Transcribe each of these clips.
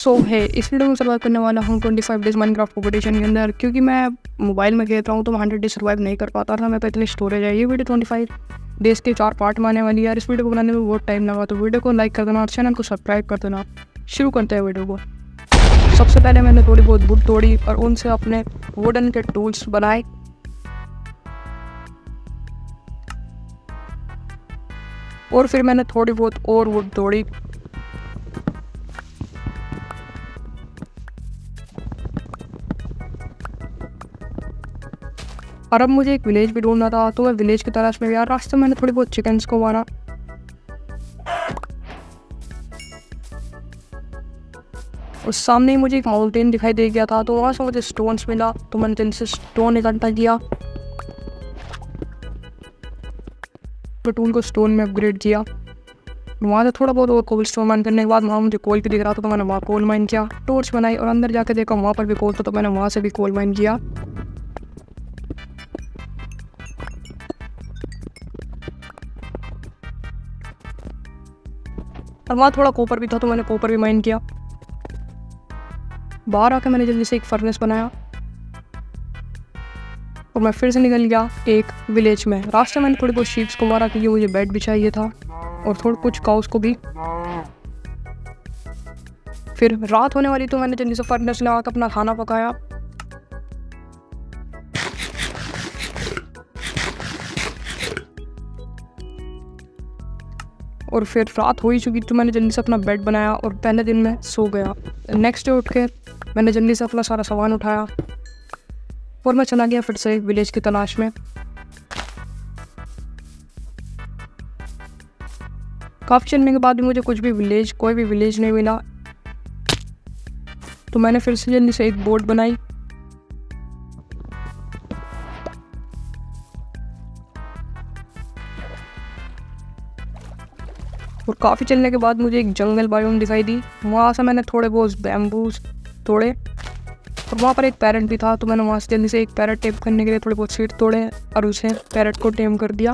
इस वीडियो में सर्वाइव करने वाला हूँ 25 डेज माइनक्राफ्ट कॉम्पिटिशन के अंदर, क्योंकि मैं मोबाइल में खेल रहा हूँ तो मैं 100 डेज सर्वाइव नहीं कर पाता था। मैं पे इतनी स्टोरेज है। ये वीडियो 25 डेज के 4 पार्ट में आने वाली है यार। इस वीडियो को बनाने में बहुत टाइम लगा, तो वीडियो को लाइक कर देना और चैनल को सब्सक्राइब कर देना। शुरू करते हैं वीडियो को। सबसे पहले मैंने थोड़ी बहुत वुड तोड़ी और उनसे अपने वुडन के टूल्स बनाए। और फिर मैंने थोड़ी बहुत और वुड तोड़ी। और अब मुझे एक विलेज भी ढूंढना था, तो मैं विलेज की तलाश में गया। रास्ते में मैंने थोड़ी बहुत चिकन्स को मारा। उस सामने ही मुझे एक माउंटेन दिखाई दे गया था, तो वहाँ से मुझे स्टोन्स मिला, तो मैंने जिनसे स्टोन इकट्ठा किया। तो टूल को स्टोन में अपग्रेड किया। वहाँ से थोड़ा बहुत और कोल स्टोन माइन करने के बाद वहाँ मुझे कोल भी दिख रहा था, तो मैंने वहाँ कोल माइन किया। टॉर्च बनाई और अंदर जाके देखा वहाँ पर भी कोल था, तो मैंने वहाँ से भी कोल माइन किया। और वहाँ थोड़ा कॉपर भी था, तो मैंने कॉपर भी माइन किया। बाहर आके मैंने जल्दी से एक फर्नेस बनाया और मैं फिर से निकल गया एक विलेज में। रास्ते में मैंने थोड़ी बहुत शीप्स को मारा, क्योंकि मुझे बेड भी चाहिए था, और थोड़ा कुछ काउस को भी। फिर रात होने वाली, तो मैंने जल्दी से फर्नेस लगा कर अपना खाना पकाया। और फिर रात हो ही चुकी, तो मैंने जल्दी से अपना बेड बनाया और पहले दिन में सो गया। नेक्स्ट डे उठ के मैंने जल्दी से अपना सारा सामान उठाया और मैं चला गया फिर से विलेज की तलाश में। काफ़ी चलने के बाद भी मुझे कोई भी विलेज नहीं मिला, तो मैंने फिर से जल्दी से एक बोट बनाई। और काफ़ी चलने के बाद मुझे एक जंगल बायोम दिखाई दी। वहाँ से मैंने थोड़े बहुत बैम्बूज तोड़े और वहाँ पर एक पैरट भी था, तो मैंने वहाँ से जल्दी से एक पैरट टेम करने के लिए थोड़े बहुत सीड तोड़े और उसे पैरट को टेम कर दिया।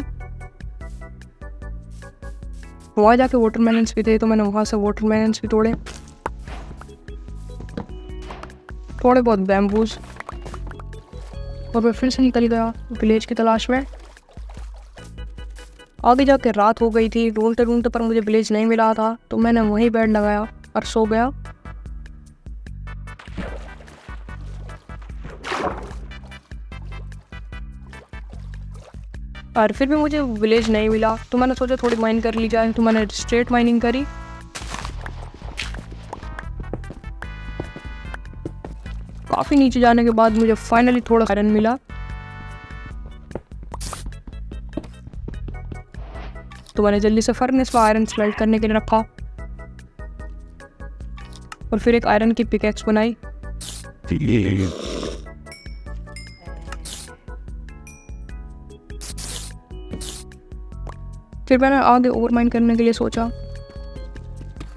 वहाँ जाके वाटरमेलन्स भी थे, तो मैंने वहाँ से वाटरमेलन्स भी तोड़े। थोड़े बहुत बैम्बूज और मैं फिर से निकल गया विलेज की तलाश में। आगे जाके रात हो गई थी। ढूंढते ढूंढते पर मुझे विलेज नहीं मिला था, तो मैंने वहीं बेड लगाया और सो गया। और फिर भी मुझे विलेज नहीं मिला, तो मैंने सोचा थोड़ी माइन कर ली जाए, तो मैंने स्ट्रेट माइनिंग करी। काफ़ी नीचे जाने के बाद मुझे फाइनली थोड़ा आयरन मिला, तो मैंने जल्दी से फर्नेस में आयरन स्मेल्ट करने के लिए रखा और फिर एक आयरन की पिकैक्स बनाई। फिर मैंने आगे और माइन करने के लिए सोचा,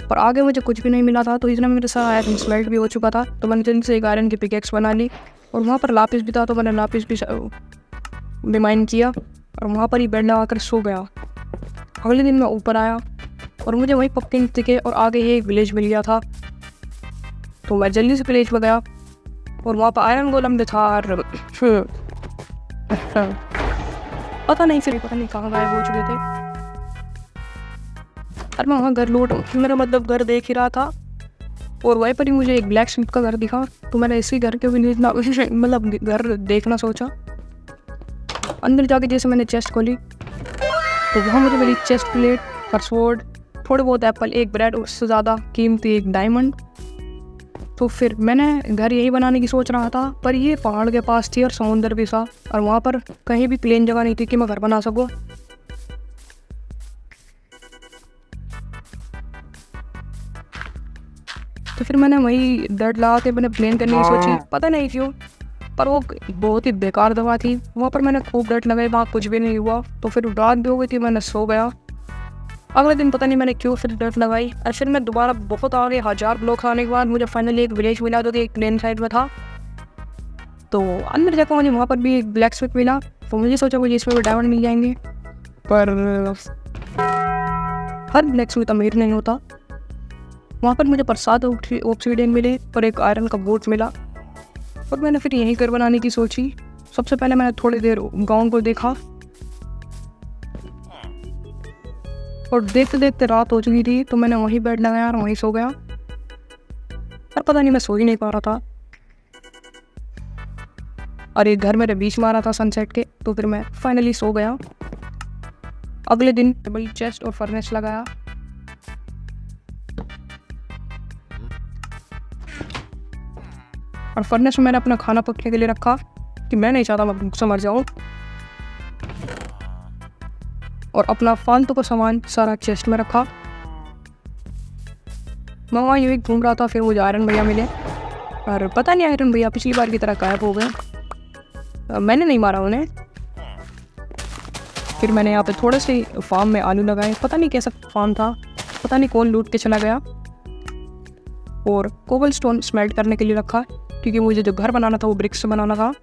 पर आगे मुझे कुछ भी नहीं मिला था, तो इसलिए मेरे साथ आयरन स्मेल्ट भी हो चुका था, तो मैंने जल्दी से एक आयरन की पिकैक्स बना ली। और वहाँ पर लापिस भी था, तो मैंने लापिस भी माइन किया और वहाँ पर ही बेड लगा कर सो गया। अगले दिन मैं ऊपर आया और मुझे वही पम्पकिन दिखे और आगे ही एक विलेज मिल गया था, तो मैं जल्दी से विलेज में गया और वहाँ पर आयरन गोलम भी था। और पता नहीं कहाँ गायब हो चुके थे। और मैं वहाँ घर मेरा मतलब घर देख ही रहा था, और वहीं पर ही मुझे एक ब्लैक स्मिथ का घर दिखा, तो मैंने इसी घर के विलेज मतलब घर देखना सोचा। अंदर जाके जैसे मैंने चेस्ट खोली, तो वहाँ मुझे मिली चेस्ट प्लेट और स्वॉर्ड, थोड़े बहुत एप्पल, एक ब्रेड, उससे ज़्यादा कीमती एक डायमंड। तो फिर मैंने घर यही बनाने की सोच रहा था, पर ये पहाड़ के पास थी और समुंदर भी था, और वहाँ पर कहीं भी प्लेन जगह नहीं थी कि मैं घर बना सकूँ। तो फिर मैंने वही दर्द लगा के मैंने प्लेन करने की सोची, पता नहीं क्यों, पर वो बहुत ही बेकार दवा थी। वहाँ पर मैंने खूब डट लगाई, वहाँ कुछ भी नहीं हुआ, तो फिर रात भी हो गई थी, मैंने सो गया। अगले दिन पता नहीं मैंने क्यों फिर डट लगाई, और फिर मैं दोबारा बहुत आगे 1000 ब्लॉक आने के बाद मुझे फाइनली एक विलेज मिला, जो कि एक प्लेन साइड में था। तो अंदर जाकर मुझे वहाँ पर भी एक ब्लैक स्मिथ मिला, तो मुझे सोचा मुझे इसमें भी डायमंड मिल जाएंगे, पर हर ब्लैक स्मिथ अमीर नहीं होता। वहाँ पर मुझे प्रसाद ऑब्सीडियन मिले और एक आयरन का बोट मिला और मैंने फिर यहीं घर बनाने की सोची। सबसे पहले मैंने थोड़ी देर गाँव को देखा और देखते देखते रात हो चुकी थी, तो मैंने वहीं बेड लगाया और वहीं सो गया। पर पता नहीं मैं सो ही नहीं पा रहा था और ये घर मेरे बीच में आ रहा था सनसेट के, तो फिर मैं फाइनली सो गया। अगले दिन टेबल, चेस्ट और फर्नेस लगाया और फर्नेस में मैंने अपना खाना पकने के लिए रखा कि मैं नहीं चाहता मैं भूख से मर जाऊँ। और अपना फालतू का सामान सारा चेस्ट में रखा। मैं वहाँ यूँ ही घूम रहा था, फिर मुझे आयरन भैया मिले और पता नहीं आयरन भैया पिछली बार की तरह गायब हो गए। मैंने नहीं मारा उन्हें। फिर मैंने यहाँ पे थोड़े से फार्म में आलू लगाए, पता नहीं कैसा फार्म था, पता नहीं कौन लूट के चला गया। और कोबल स्टोन स्मेल्ट करने के लिए रखा क्योंकि मुझे जो घर बनाना था वो ब्रिक्स से बनाना था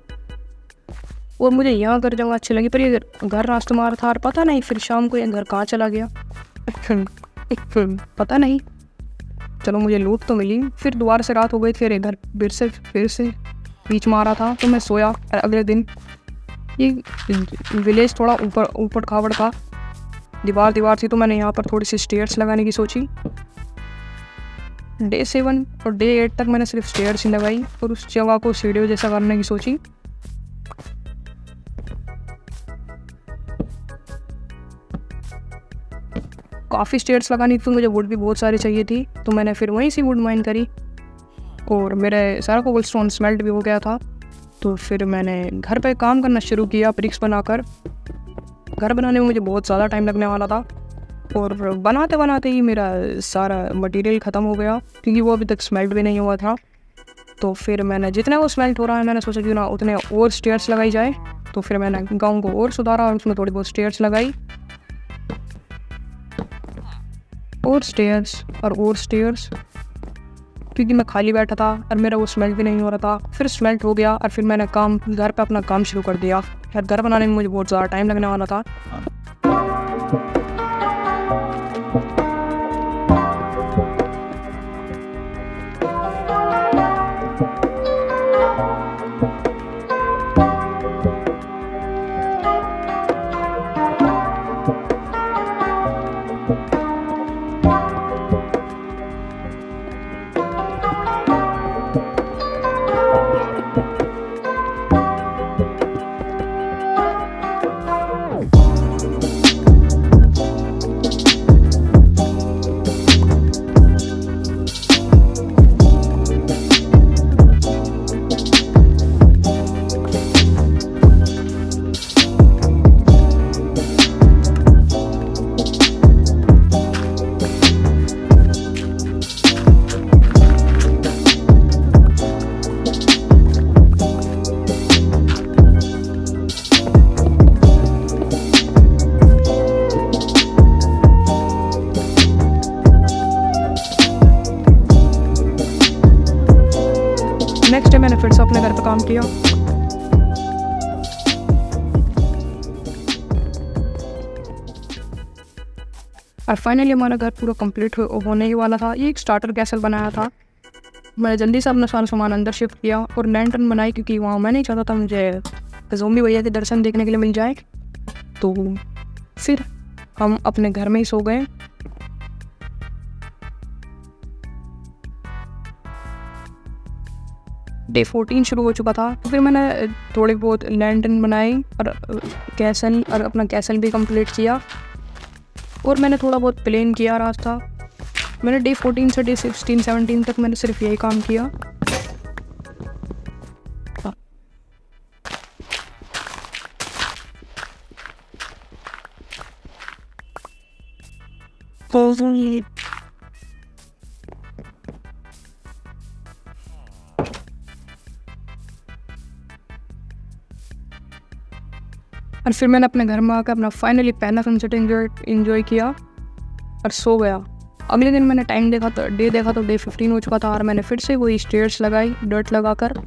और मुझे यहाँ घर जगह अच्छी लगी, पर ये घर रास्ते मार था और पता नहीं फिर शाम को ये घर कहाँ चला गया पता नहीं। चलो मुझे लूट तो मिली। फिर दोबारा से रात हो गई, फिर घर फिर से बीच में आ रहा था, तो मैं सोया। और अगले दिन ये विलेज थोड़ा ऊपर खावड़ था, दीवार थी, तो मैंने यहाँ पर थोड़ी सी स्टेयर्स लगाने की सोची। डे 7 और डे 8 तक मैंने सिर्फ स्टेयर्स ही लगाई और उस जगह को सीढ़ियों जैसा करने की सोची। काफ़ी स्टेयर्स लगानी थी, मुझे वुड भी बहुत सारी चाहिए थी, तो मैंने फिर वहीं से वुड माइन करी और मेरे सारा कोबल स्टोन स्मेल्ट भी हो गया था। तो फिर मैंने घर पे काम करना शुरू किया ब्रिक्स बनाकर। घर बनाने में मुझे बहुत ज़्यादा टाइम लगने वाला था और बनाते बनाते ही मेरा सारा मटेरियल ख़त्म हो गया क्योंकि वो अभी तक स्मेल्ट भी नहीं हुआ था। तो फिर मैंने जितना वो स्मेल्ट हो रहा है, मैंने सोचा क्यों ना उतने और स्टेयर्स लगाई जाए। तो फिर मैंने गाँव को और सुधारा और उसमें थोड़ी बहुत स्टेयर्स लगाई और स्टेयर्स क्योंकि मैं खाली बैठा था और मेरा वो स्मेल्ट भी नहीं हो रहा था। फिर स्मेल्ट हो गया और फिर मैंने घर पे अपना काम शुरू कर दिया। यार घर बनाने में मुझे बहुत ज़्यादा टाइम लगने वाला था। नेक्स्ट डे मैंने फिर से अपने घर पे काम किया। और फाइनली हमारा घर पूरा कंप्लीट होने ही वाला था। ये एक स्टार्टर कैसल बनाया था। मैंने जल्दी से अपना सारा सामान अंदर शिफ्ट किया और लैंटर्न बनाई क्योंकि वहाँ मैं नहीं चाहता था मुझे ज़ोंबी भैया के दर्शन देखने के लिए मिल जाए। तो फिर हम अपने घर में ही सो गए। डे 14 शुरू हो चुका था, तो फिर मैंने थोड़ी बहुत लैंटर्न बनाई और कैसल और अपना कैसल भी कंप्लीट किया और मैंने थोड़ा बहुत प्लेन किया रास्ता। मैंने डे 14 से डे 16 17 तक मैंने सिर्फ यही काम किया। और फिर मैंने अपने घर में आकर अपना फाइनली पहला सनसेट एंजॉय किया और सो गया। अगले दिन मैंने टाइम देखा तो डे 15 हो चुका था और मैंने फिर से वही स्टेयर्स लगाई डर्ट लगाकर।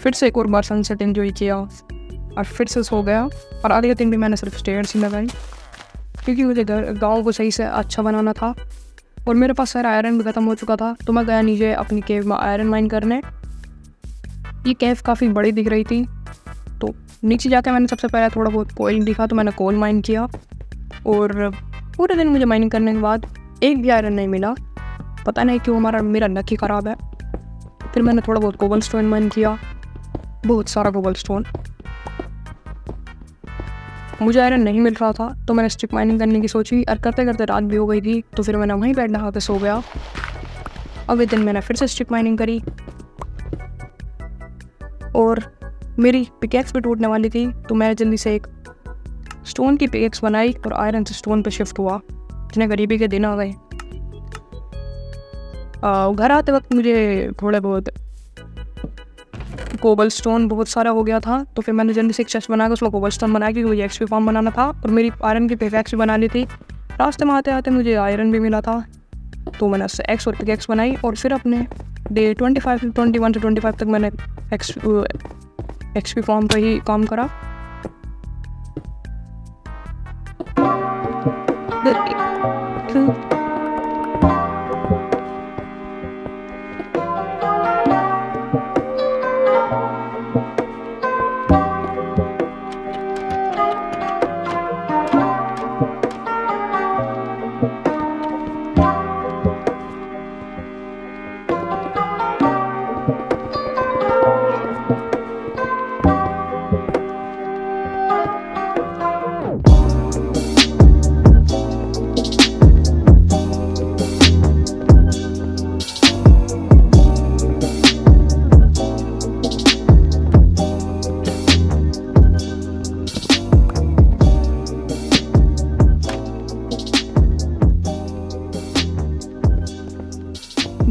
फिर से एक और बार सनसेट एंजॉय किया और फिर से सो गया। और आधे दिन भी मैंने सिर्फ स्टेयर्स ही लगाई, क्योंकि मुझे गाँव को सही से अच्छा बनाना था। और मेरे पास सारा आयरन भी ख़त्म हो चुका था, तो मैं गया नीचे अपनी केव में आयरन माइन करने। ये केव काफ़ी बड़ी दिख रही थी, तो नीचे जाकर मैंने सबसे पहले थोड़ा बहुत कोयल दिखा, तो मैंने कोल माइन किया। और पूरे दिन मुझे माइनिंग करने के बाद एक भी आयरन नहीं मिला। पता नहीं क्यों, मेरा लक ही ख़राब है। फिर मैंने थोड़ा बहुत कोबल स्टोन माइन किया, बहुत सारा कोबल स्टोन। मुझे आयरन नहीं मिल रहा था, तो मैंने स्ट्रिप माइनिंग करने की सोची, और करते करते रात भी हो गई थी, तो फिर मैंने वहीं बैठ नहा के सो गया। अगले दिन मैंने फिर से स्ट्रिप माइनिंग करी और मेरी पिकेक्स भी टूटने वाली थी, तो मैंने जल्दी से एक स्टोन की पिकेक्स बनाई और आयरन से स्टोन पे शिफ्ट हुआ। इतने गरीबी के दिन आ गए। घर आते वक्त मुझे थोड़े बहुत कोबल स्टोन बहुत सारा हो गया था, तो फिर मैंने जल्दी से एक चेस्ट बना के उसमें कोबल स्टोन बनाया, क्योंकि मुझे एक्सपी फॉर्म बनाना था। और मेरी आयरन की पिकेक्स भी बना ली थी। रास्ते में आते आते मुझे आयरन भी मिला था, तो मैंने उससे एक्स और पिकेक्स बनाई। और फिर अपने डे 21 से 25 तक मैंने एक्सपी फॉर्म पर ही काम करा।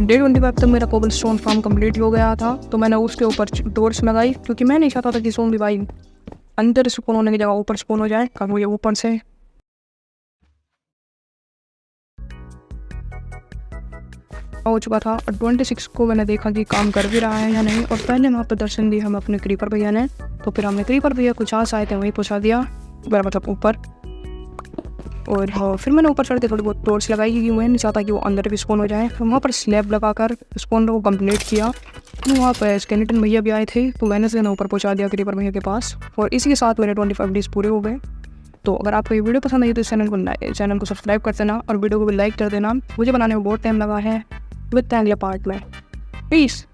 डे 25 तक मेरा कोबल स्टोन फार्म कंप्लीट हो गया था, तो मैंने उसके ऊपर डोर्स लगाई, क्योंकि मैं नहीं चाहता था कि ज़ॉम्बी भाई अंदर स्पोन होने की जगह ऊपर स्पोन हो जाए, कभी ये ऊपर से। हो चुका था और 26 को मैंने देखा कि काम कर भी रहा है या नहीं। और पहले वहाँ पर दर्शन दिया हमें अपने क्रीपर भैया ने, तो फिर हमने क्रीपर भैया कुछ आस आए थे वहीं पहुँचा दिया, मेरा मतलब ऊपर। और फिर मैंने ऊपर चढ़ के थोड़ी बहुत टॉर्च लगाई, क्योंकि मैं नहीं चाहता कि वो अंदर भी स्पॉन हो जाए। फिर वहाँ पर स्लैब लगाकर स्पॉन को कंप्लीट किया। तो वहाँ पर स्केलेटन भैया भी आए थे, तो मैंने से ऊपर पहुँचा दिया क्रीपर भैया के पास। और इसी के साथ मेरे 25 डेज पूरे हो गए। तो अगर आपको ये वीडियो पसंद आई तो इस चैनल को सब्सक्राइब कर देना और वीडियो को भी लाइक कर देना। मुझे बनाने में बहुत टाइम लगा है। विद अगले पार्ट में। पीस।